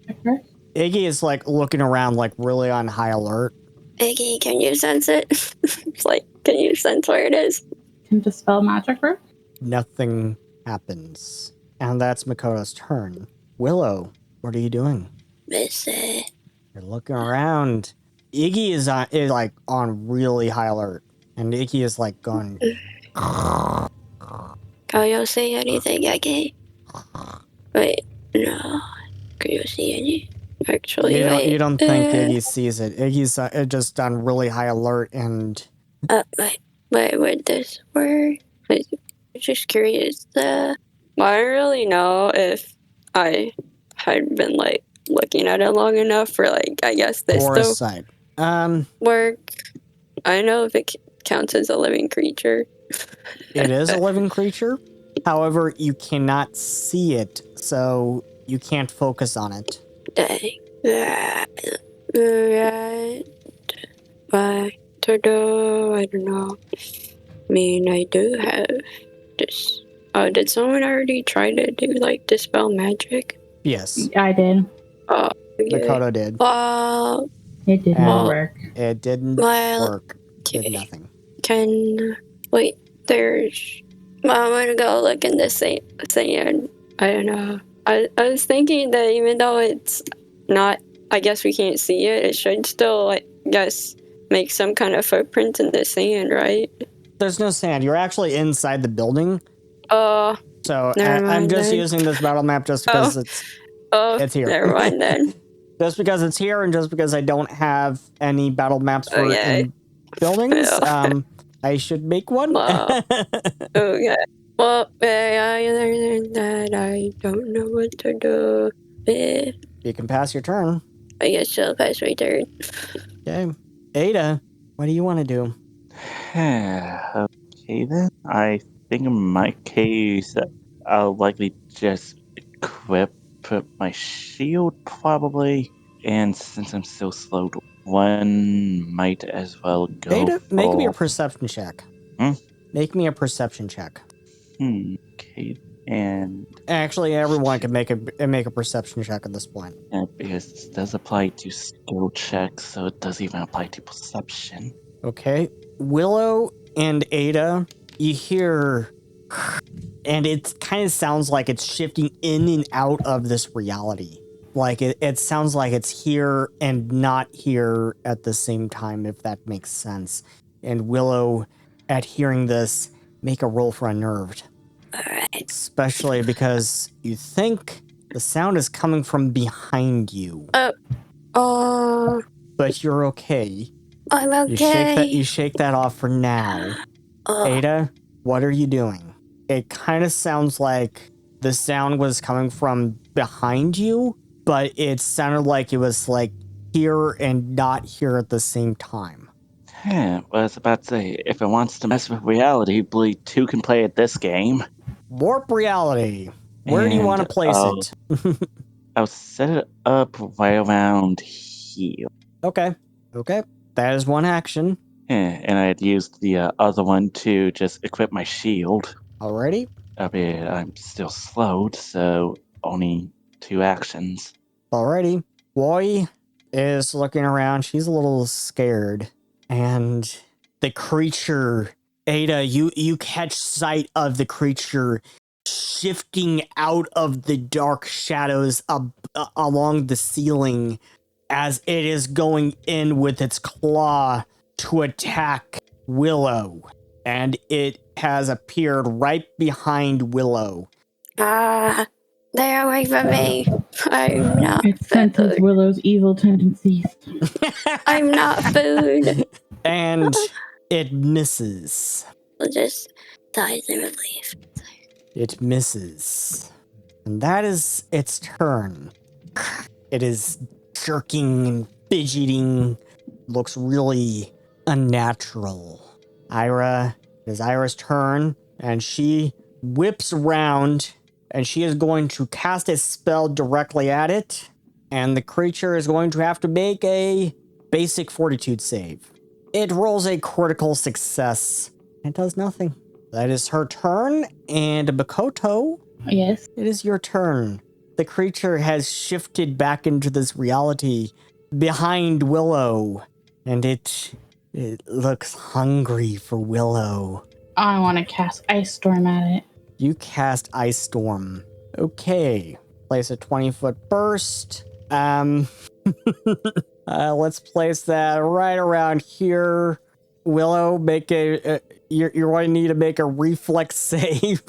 Iggy is like looking around, like really on high alert. Iggy, can you sense it? It's like, can you sense where it is? Can dispel magic room? Nothing happens. And that's Makoto's turn. Willow, what are you doing? Missy. You're looking around. Iggy is on really high alert. And Iggy is like going... Can you see anything, Iggy? Wait, no. Can you see any? Actually, you don't think Iggy sees it. Iggy's just on really high alert and... Wait, would this work? I'm just curious. Well, I don't really know if I had been, like, looking at it long enough for, like, I guess this Foresight. work. I know if it counts as a living creature. It is a living creature. However, you cannot see it, so you can't focus on it. Dang. Right. What to do? I don't know. I mean, I do have this. Oh, did someone already try to do, like, dispel magic? Yes. I did. Oh, yeah. Makoto did. Well, It did not work. It didn't work. Did nothing. Wait, there's... Well, I'm gonna go look in this thing. I don't know. I was thinking that even though it's not... I guess we can't see it, it should still, I guess, make some kind of footprint in the sand, right? There's no sand. You're actually inside the building. So I'm just using this battle map just because it's here. Never mind then. Just because it's here and just because I don't have any battle maps for in buildings, I should make one. Okay. Well, other than that, I don't know what to do. You can pass your turn. I guess I'll pass my turn. Okay. Ada, what do you want to do? Okay then. I think in my case, I'll likely just put my shield probably. And since I'm still slowed, one might as well go Ada, make me a for. perception check. Hmm? Make me a perception check. Okay. And Actually, everyone can make a perception check at this point. because this does apply to skill checks, so it does even apply to perception. Okay. Willow and Ada, you hear, and it kind of sounds like it's shifting in and out of this reality. Like it sounds like it's here and not here at the same time, if that makes sense. And Willow, at hearing this, make a roll for unnerved. Alright. Especially because you think the sound is coming from behind you. But you're okay. I'm okay. You shake that off for now. Ada, what are you doing? It kind of sounds like the sound was coming from behind you, but it sounded like it was like here and not here at the same time. Well, I was about to say, if it wants to mess with reality, Bleed 2 can play at this game. Warp reality. Where do you want to place it? I'll set it up right around here. Okay. That is one action. And I had used the other one to just equip my shield. Alrighty. I'm still slowed, so only 2 actions. Alrighty. Boy is looking around. She's a little scared. And the creature, Ada, you catch sight of the creature shifting out of the dark shadows along the ceiling as it is going in with its claw to attack Willow. And it has appeared right behind Willow. Stay away from me. I'm not It senses food. Willow's evil tendencies. I'm not food. And it misses. We'll just die in relief. It misses. And that is its turn. It is jerking and fidgeting. Looks really unnatural. Eira, it is Eira's turn, and she whips around, and she is going to cast a spell directly at it, and the creature is going to have to make a basic fortitude save. It rolls a critical success. It does nothing. That is her turn, and Makoto, Yes. it is your turn. The creature has shifted back into this reality behind Willow, and it looks hungry for Willow. I want to cast Ice Storm at it. You cast Ice Storm. Okay. Place a 20-foot burst. Let's place that right around here. Willow, make you're going to need to make a reflex save.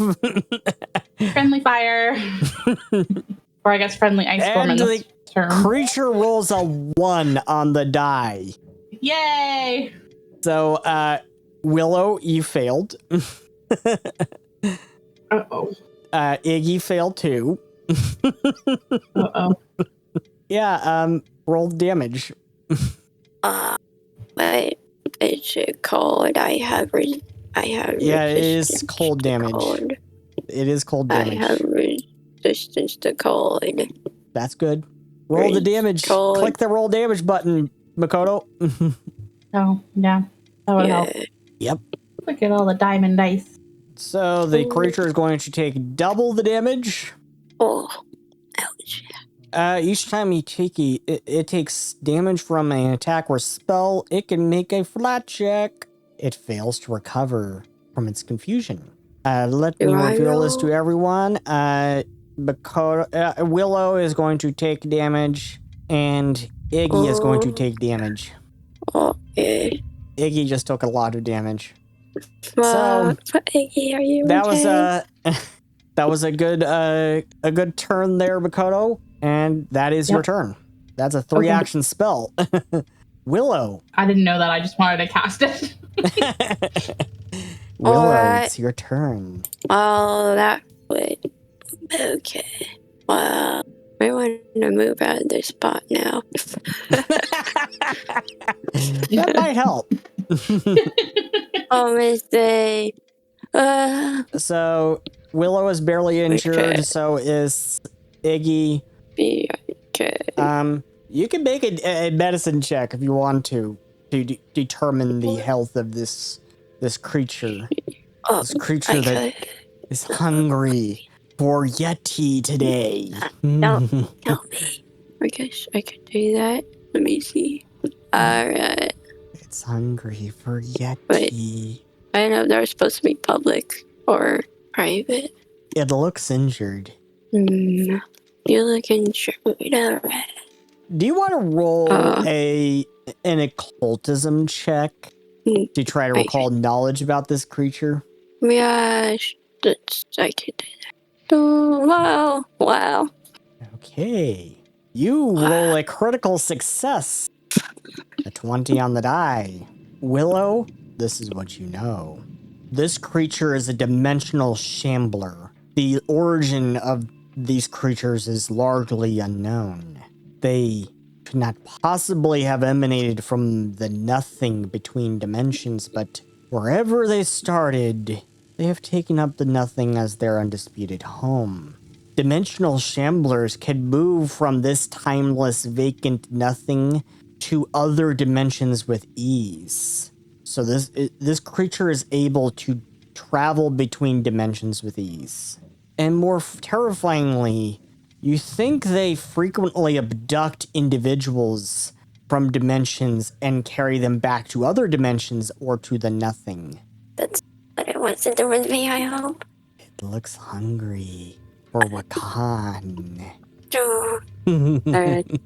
Friendly fire. Or I guess friendly Ice Storm in this term. Creature rolls a 1 on the die. Yay! So, Willow, you failed. Uh-oh. Iggy failed too. Uh-oh. Yeah, roll damage. Wait, is it cold? I have Yeah, it is cold damage. Cold. It is cold damage. I have resistance to cold. That's good. Roll the damage. Cold. Click the roll damage button, Makoto. Oh, yeah. That would help. Yep. Look at all the diamond dice. So the creature is going to take double the damage. Oh, ouch. Each time you take it takes damage from an attack or spell. It can make a flat check. It fails to recover from its confusion. Let me reveal this to everyone. Makoto, Willow is going to take damage, and Iggy is going to take damage. Okay. Iggy just took a lot of damage. Well, Iggy, are you okay? That was a good turn there, Makoto, and that is your turn. That's a 3-action spell. Willow. I didn't know that. I just wanted to cast it. Willow, it's your turn. Oh, that would... Okay. Well, I want to move out of this spot now. That might help. Oh, Misty. So Willow is barely injured, Okay. so is Iggy. Be okay. You can make a medicine check if you want to determine the health of this creature. Oh, This creature that is hungry for Yeti today. Help me. I guess I could do that. Let me see. Alright. It's hungry for Yeti. Wait. I don't know if they're supposed to be public or private. It looks injured. You're looking straight alright. Do you want to roll Uh. an occultism check to try to recall knowledge about this creature? Yeah, I could do that. Oh, wow. Okay. You roll a critical success. A 20 on the die. Willow, this is what you know. This creature is a dimensional shambler. The origin of these creatures is largely unknown. They could not possibly have emanated from the nothing between dimensions, but wherever they started, they have taken up the nothing as their undisputed home. Dimensional shamblers can move from this timeless vacant nothing to other dimensions with ease. So this creature is able to travel between dimensions with ease. And more terrifyingly, you think they frequently abduct individuals from dimensions and carry them back to other dimensions or to the nothing. That's what it wants to do with me, I hope. It looks hungry for Wakan. Alright.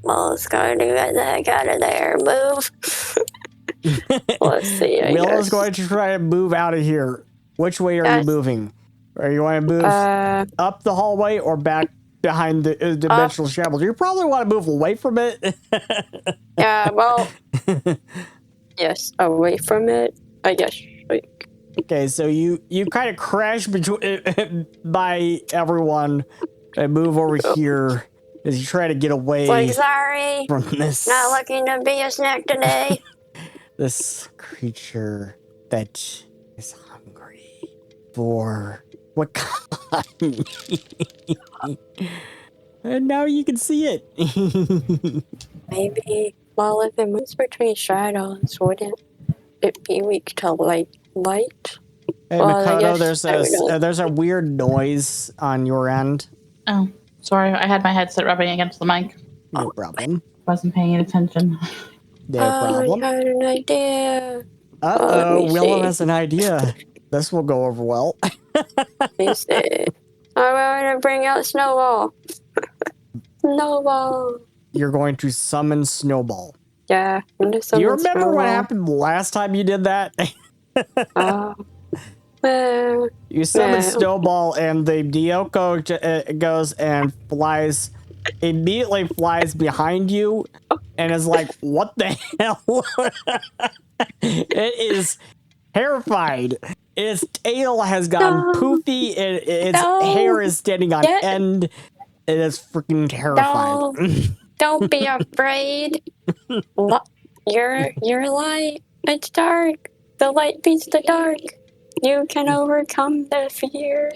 Well, let's go do that. I got it there. Move. Let's see. Willow's going to try to move out of here. Which way are you moving? Are you want to move up the hallway or back behind the dimensional shambles? You probably want to move away from it. Yeah, well, yes, away from it, I guess. Like, okay, so you kind of crash by everyone and move over here as you try to get away. like, sorry, from this. not looking to be a snack today. This creature that is hungry for Wakan. And now you can see it. Maybe, well, if it moves between shadows, wouldn't it be weak to light? Hey, Well, I Makoto, guess there's a weird noise on your end. Oh, sorry. I had my headset rubbing against the mic. No problem. Wasn't paying attention. No problem. I had an idea. Uh-oh, Willow has an idea. This will go over well. He said, I'm going to bring out Snowball. Snowball. You're going to summon Snowball. Yeah. Do you remember what happened last time you did that? You summon Snowball and the Dioko goes and immediately flies behind you and is like, what the hell? It is terrified. Its tail has gone poofy and its hair is standing on end. It is freaking terrified. Don't be afraid. You're light. It's dark. The light beats the dark. You can overcome the fear.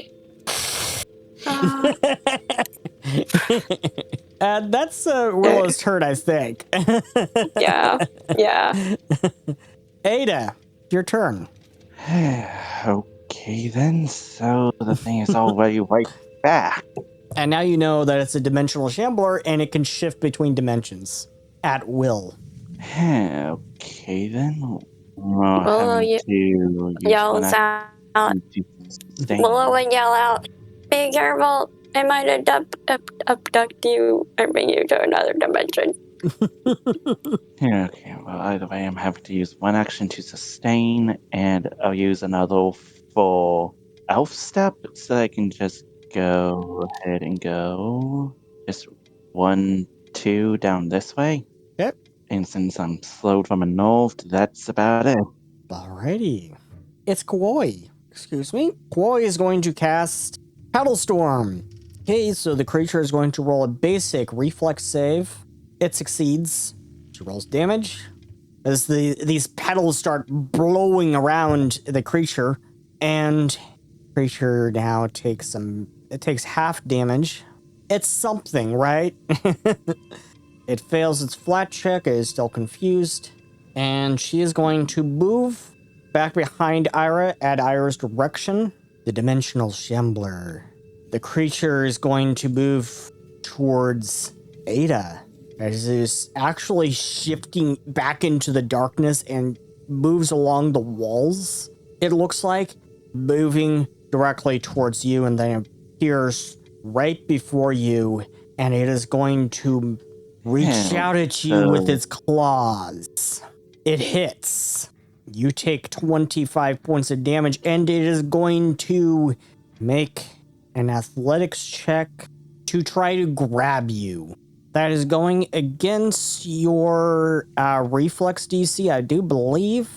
And that's Willow's turn, I think. Yeah. Ada, your turn. Okay then, so the thing is already right back. And now you know that it's a dimensional shambler and it can shift between dimensions at will. Okay then. Willow yells out. Willow would yell out, be careful, it might abduct you and bring you to another dimension. Okay, well, either way, I'm having to use one action to sustain, and I'll use another for elf step, so I can just go ahead and go just 1, 2 down this way. Yep. And since I'm slowed from an elf, that's about it. Alrighty. It's Kuai. Excuse me. Kuai is going to cast Pedal Storm. Okay, so the creature is going to roll a basic reflex save. It succeeds. She rolls damage. as these petals start blowing around the creature, and creature now takes half damage. It's something, right? It fails its flat check, it is still confused, and she is going to move back behind Eira at Eira's direction. The dimensional shambler. The creature is going to move towards Ada, as it is actually shifting back into the darkness and moves along the walls. It looks like moving directly towards you, and then appears right before you, and it is going to reach out at you with its claws. It hits. You take 25 points of damage, and it is going to make an athletics check to try to grab you. That is going against your reflex DC, I do believe.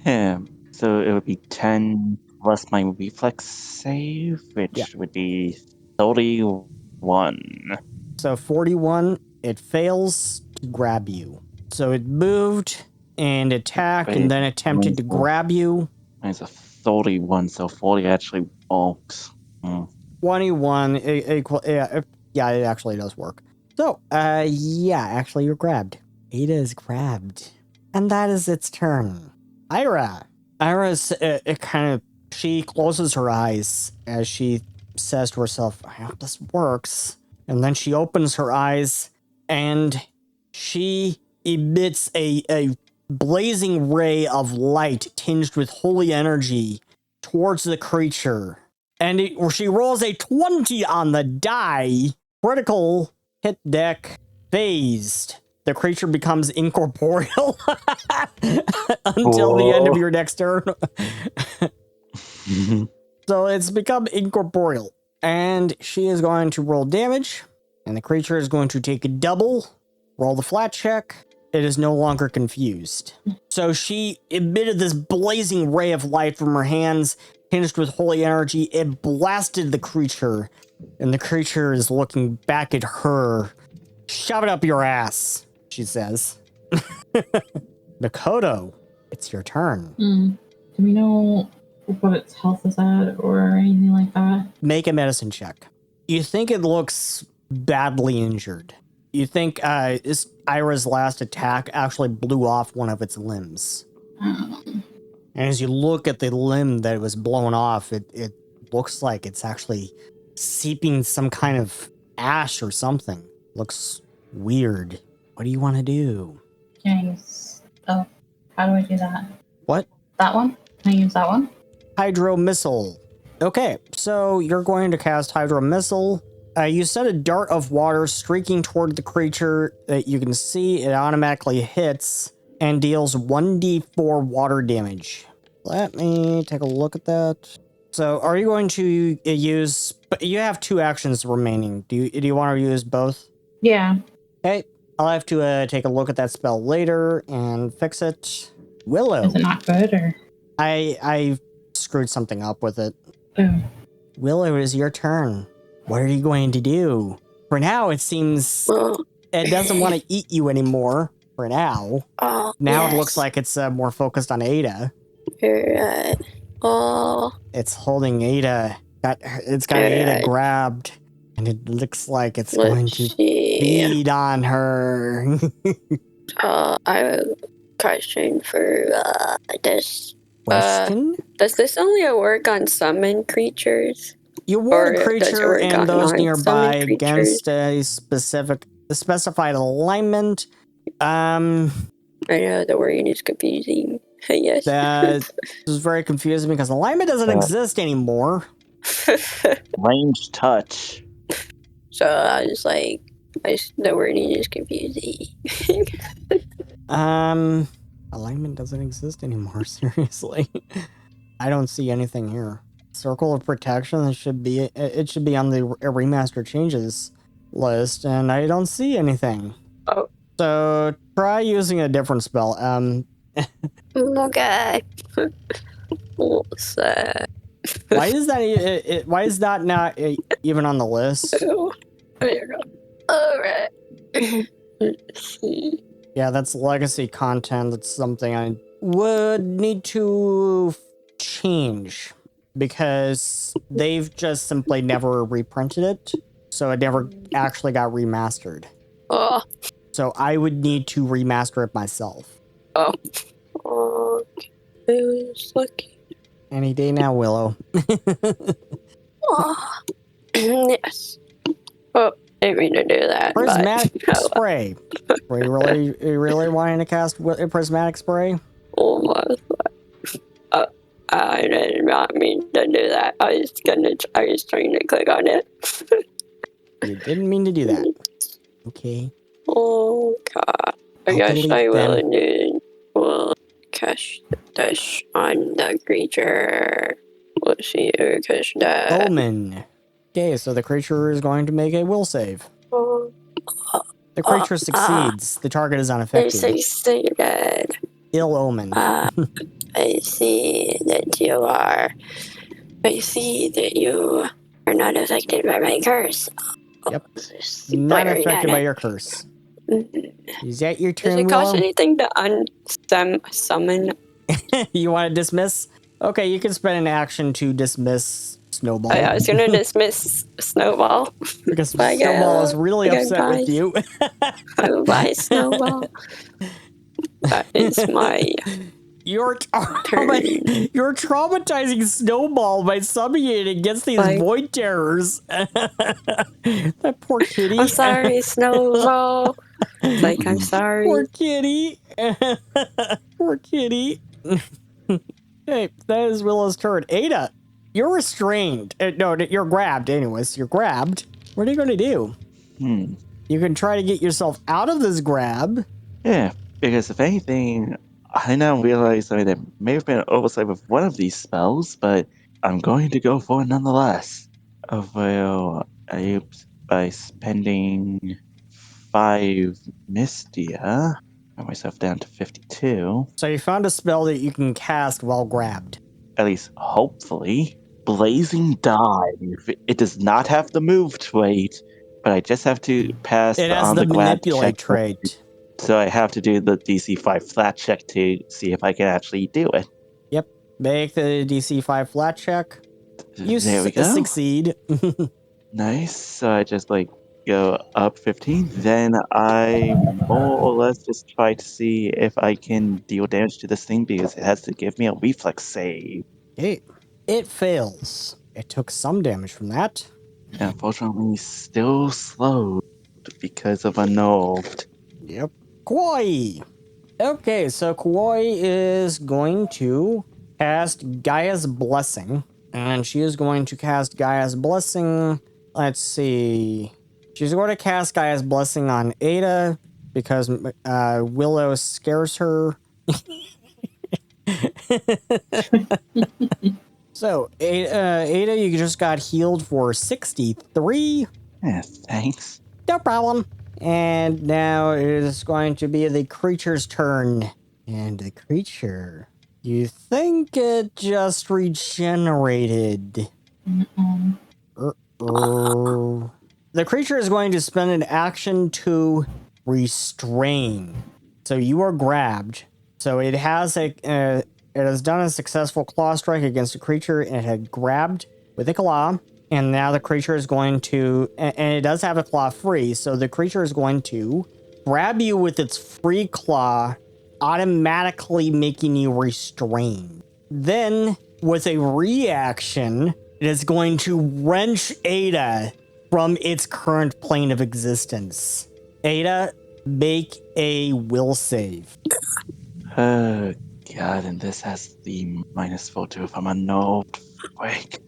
Yeah, so it would be 10 plus my reflex save, which would be 31. So 41, it fails to grab you. So it moved and attacked and then attempted to grab you. It's a 31, so 40 actually bulks. 21, it actually does work. So, actually you're grabbed. Ada is grabbed. And that is its turn. Eira. Eira's, she closes her eyes as she says to herself, I hope this works. And then she opens her eyes and she emits a blazing ray of light tinged with holy energy towards the creature. And she rolls a 20 on the die. Critical hit deck phased. The creature becomes incorporeal until the end of your next turn. So it's become incorporeal. And she is going to roll damage. And the creature is going to take a double. Roll the flat check. It is no longer confused. So she emitted this blazing ray of light from her hands, tinged with holy energy. It blasted the creature. And the creature is looking back at her. Shove it up your ass, she says. Makoto, it's your turn. Do we know what its health is at or anything like that? Make a medicine check. You think it looks badly injured. You think Eira's last attack actually blew off one of its limbs. And as you look at the limb that was blown off, it looks like it's actually seeping some kind of ash or something. Looks weird. What do you want to do? Can I use... Oh, how do I do that? What? That one? Can I use that one? Hydro Missile. Okay, so you're going to cast Hydro Missile. You set a dart of water streaking toward the creature that you can see. It automatically hits and deals 1d4 water damage. Let me take a look at that. So are you going to use... You have 2 actions remaining. Do you want to use both? Yeah. Okay, I'll have to take a look at that spell later and fix it. Willow. Is it not good or... I screwed something up with it. Oh. Willow, it is your turn. What are you going to do? For now, it seems it doesn't want to eat you anymore. For now. Now it looks like it's more focused on Ada. Right. It's holding Ada. It's got Ada grabbed. And it looks like it's going to feed on her. I have a question for this. Question? Does this only work on summon creatures? You warn a Or does it creature work and on those nearby non-summon against a specified alignment. I know the wording is confusing. Yes. That is very confusing because alignment doesn't exist anymore. Range touch. So I was like, the wording is confusing. Alignment doesn't exist anymore, seriously. I don't see anything here. Circle of Protection, it should be on the remaster changes list, and I don't see anything. Oh. So try using a different spell. Okay. Sad. Why is that? Why is that not even on the list? Oh, there you go. All right. Let's see. Yeah, that's legacy content. That's something I would need to change because they've just simply never reprinted it. So it never actually got remastered. Oh, So I would need to remaster it myself. oh. I was looking. Any day now, Willow. Oh. Yes. Oh, I didn't mean to do that. Prismatic But, spray. Were you really wanting to cast prismatic spray? almost. I did not mean to do that. I was trying to click on it. You didn't mean to do that. Okay. Oh god. I I'll guess delete I will them. need cast dash on the creature. Let's see who cast that. Omen. Okay, so the creature is going to make a will save. Oh, The creature succeeds. The target is they unaffected. succeeded. Ill omen. I see that you are. I see that you are not affected by my curse. Yep. Not Blaring affected at by it. your curse. Mhm. Is that your Does turn, it cost Willow? anything to summon? You want to dismiss? Okay, you can spend an action to dismiss Snowball. I was gonna dismiss Snowball. Because Bye, Snowball is really Okay, upset with bye. you. Bye, Snowball. That is my You're turn. you're traumatizing Snowball by summoning it against these Bye. void terrors. That poor kitty. I'm sorry, Snowball. Like, I'm sorry. Poor kitty. Poor kitty. Hey, that is Willow's turn. Ada, you're restrained. No, you're grabbed anyways. You're grabbed. What are you going to do? You can try to get yourself out of this grab. Yeah, because if anything, I now realize that there may have been an oversight with one of these spells, but I'm going to go for it nonetheless. Well, by spending 5 Mystia, got myself down to 52. So you found a spell that you can cast while grabbed. At least, hopefully. Blazing Dive. It does not have the move trait, but I just have to pass It has on the the grab manipulate check. trait. So I have to do the DC 5 flat check to see if I can actually do it. Yep. Make the DC 5 flat check. You There we go. succeed. Nice. So I just go up 15. Then I more or less just try to see if I can deal damage to this thing because it has to give me a reflex save. Okay. It fails. It took some damage from that. And unfortunately, still slowed because of unnerved. Yep. Kuai. Okay, so Kuai is going to cast Gaia's Blessing. And she is going to cast Gaia's Blessing. Let's see. She's going to cast Gaia's Blessing on Ada because Willow scares her. So, Ada, you just got healed for 63. Yeah, thanks. No problem. And now it is going to be the creature's turn. And the creature, you think it just regenerated. The creature is going to spend an action to restrain. So you are grabbed. So it has it has done a successful claw strike against a creature, and it had grabbed with a claw. And now the creature is going to, and it does have a claw free, so the creature is going to grab you with its free claw, automatically making you restrained. Then, with a reaction, it is going to wrench Ada from its current plane of existence. Ada, make a will save. Oh, God, and this has the -4 to if I'm unnerved. Wait.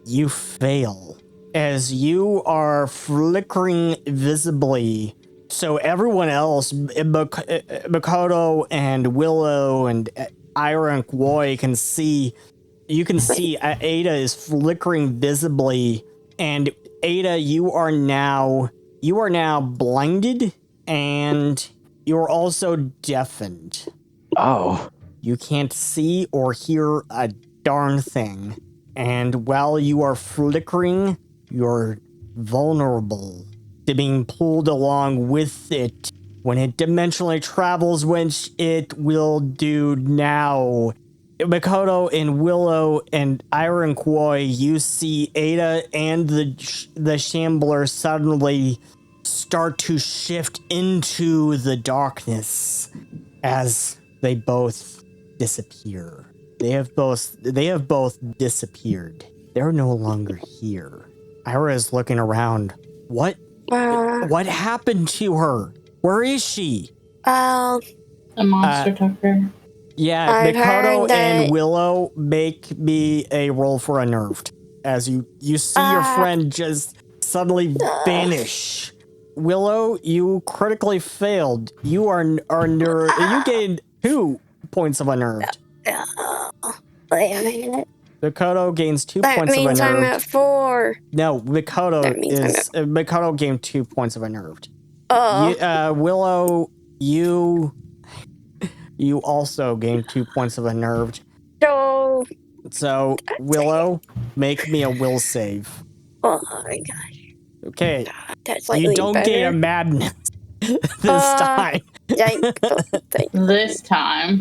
You fail as you are flickering visibly. So everyone else, Makoto and Willow and Eira and Kuai can see. You can see Ada is flickering visibly, and Ada, you are now blinded, and you're also deafened. Oh. You can't see or hear a darn thing. And while you are flickering, you're vulnerable. being pulled along with it when it dimensionally travels, which it will do now. Makoto and Willow and Eira and Kuai, you see Ada and the Shambler suddenly start to shift into the darkness as they both disappear. They have both disappeared. They're no longer here. Eira is looking around. What happened to her? Where is she? Well, A monster took her. Yeah, I've Makoto heard that- and Willow, make me a roll for unnerved. As you see your friend just suddenly vanish. Willow, you critically failed. You you gained 2 points of unnerved. Wait a minute. Makoto gains 2 That points of means I'm unnerved. at 4. No, That means Makoto gained 2 points of unnerved. Oh. Willow, you also gained 2 points of unnerved. So Willow, make me a will save. Oh my gosh. Okay, That's you don't gain a madness this time. This time.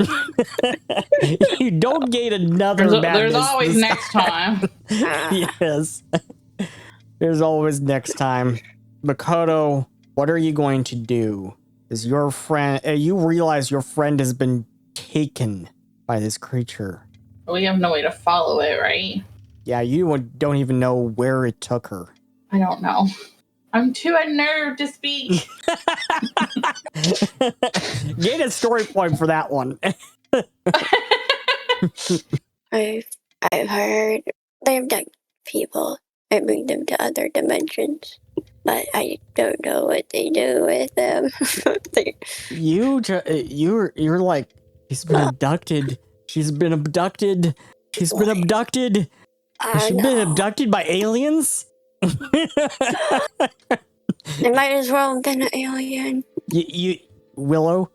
You don't gain another madness. There's always this next time. Yes. There's always next time. Makoto, what are you going to do? Is your friend... you realize your friend has been taken by this creature. We have no way to follow it, right? Yeah, you don't even know where it took her. I don't know. I'm too unnerved to speak. Gain a story point for that one. I've heard they abduct people and bring them to other dimensions, but I don't know what they do with them. You're like, she's been abducted. She's been abducted. She's been abducted. Has she been abducted by aliens? It might as well have been an alien. Willow,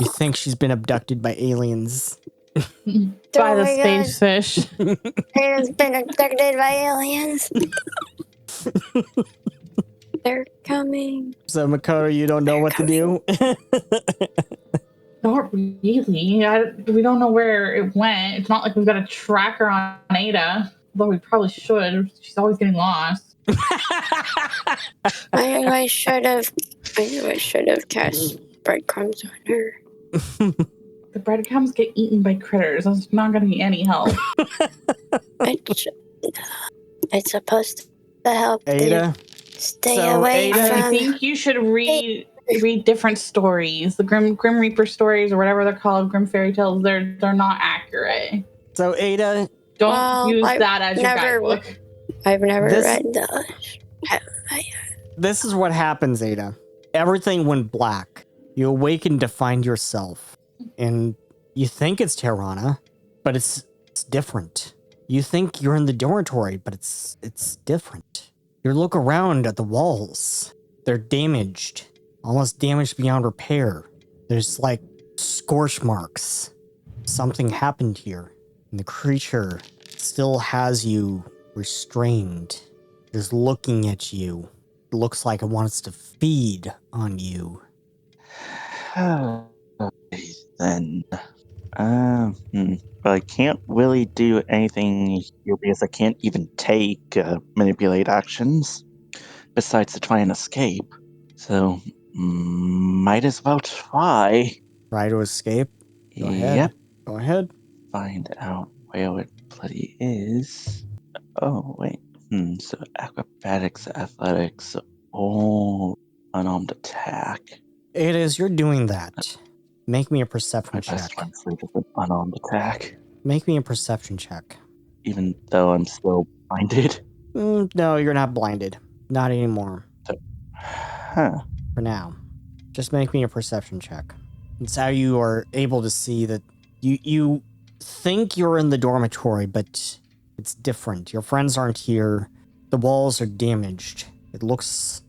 you think she's been abducted by aliens? By the space fish. She's been abducted by aliens. They're coming. So Makoto, you don't know what to do? Not really. We don't know where it went. It's not like we've got a tracker on Ada. Although we probably should. She's always getting lost. I should have cast breadcrumbs on her. The breadcrumbs get eaten by critters. That's not going to be any help. It's supposed to help Ada? stay away Ada, from... I think you should read different stories. The Grim Reaper stories or whatever they're called, Grim Fairy Tales, they're not accurate. So Ada... Don't use that as your guidebook. I've never read those. This is what happens, Ada. Everything went black. You awaken to find yourself. And you think it's Tirana, but it's different. You think you're in the dormitory, but it's different. You look around at the walls. They're damaged. Almost damaged beyond repair. There's like scorch marks. Something happened here. And the creature still has you restrained. Just looking at you. It looks like it wants to feed on you. Then, but I can't really do anything here because I can't even take manipulate actions besides to try and escape. So, might as well try. Try to escape? Go ahead. Yep. Go ahead. Find out where it bloody is. Oh, wait. So acrobatics, athletics, all unarmed attack. It is, you're doing that. Make me a perception My check. best friend sleep is an unarmed attack. Make me a perception check. Even though I'm still blinded. No, you're not blinded. Not anymore. Huh. For now. Just make me a perception check. It's how you are able to see that you think you're in the dormitory, but it's different. Your friends aren't here. The walls are damaged. It looks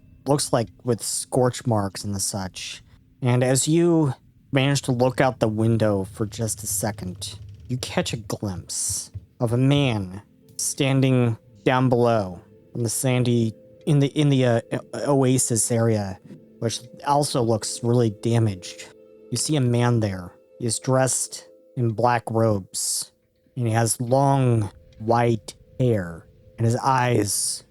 like with scorch marks and the such. And as you manage to look out the window for just a second, you catch a glimpse of a man standing down below on the sandy in the oasis area, which also looks really damaged. You see a man there. He's dressed in black robes, and he has long white hair, and his eyes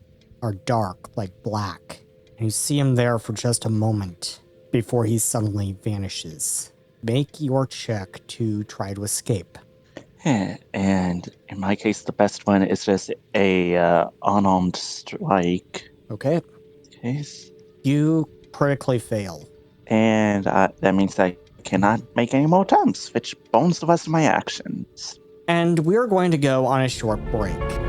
are dark like black. And you see him there for just a moment before he suddenly vanishes. Make your check to try to escape. And in my case, the best one is just a unarmed strike Okay. case. You critically fail. And that means that I cannot make any more attempts, which bones the rest of my actions. And we're going to go on a short break.